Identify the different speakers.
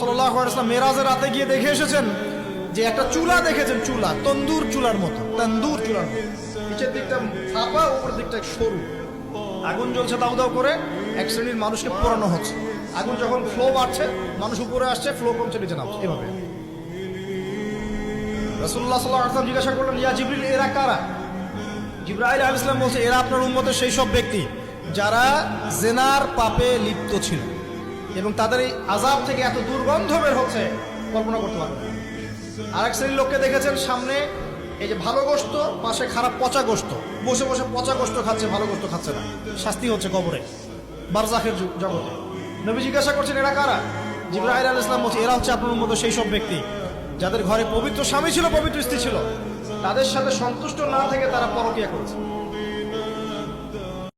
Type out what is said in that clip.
Speaker 1: সাল্লাল্লাহু আলাইহি ওয়াসাল্লাম মেরাজের রাতে গিয়ে দেখে এসেছেন যে একটা চুলা দেখেছেন, চুলা তন্দুর চুলার মতো, তন্দুর চুলার মতো, নিচের দিকটা ফাঁপা, উপরের দিকটা সরু, আগুন জ্বলছে দাউ দাউ করে, এক শ্রেণীর মানুষকে পোড়ানো হচ্ছে। আগুন যখন ফ্লো বাড়ছে, মানুষ উপরে আসছে, ফ্লো কমছে, নিচে নামছে, এভাবে। রাসূলুল্লাহ সাল্লাল্লাহু আলাইহি ওয়াসাল্লাম জিজ্ঞাসা করলেন, ইয়া জিবরিল, এরা কারা? জিবরাইল আলাইহিস সালাম বলছে, এরা আপনার উম্মতের সেই সব ব্যক্তি যারা জিনার পাপে লিপ্ত ছিল এবং তাদের এই আযাব থেকে এত দুর্গন্ধ বের হচ্ছে কল্পনা করতে পারবেন না। আরেক শ্রেণীর লোককে দেখেছেন, সামনে এই যে ভালো গোশত, পাশে খারাপ পচা গোশত, বসে বসে পচা গোশত খাচ্ছে, ভালো গোশত খাচ্ছে না, শাস্তি হচ্ছে কবরে, বারজাখের জগতে। নবী জিজ্ঞাসা করছেন, এরা কারা? জিবরাইল আলাইহিস সালাম বলছে, এরা হচ্ছে আপনার উম্মতের সেই সব ব্যক্তি যাদের ঘরে পবিত্র স্বামী ছিল, পবিত্র স্ত্রী ছিল, তাদের সাথে সন্তুষ্ট না থেকে তারা পরকীয়া করেছে।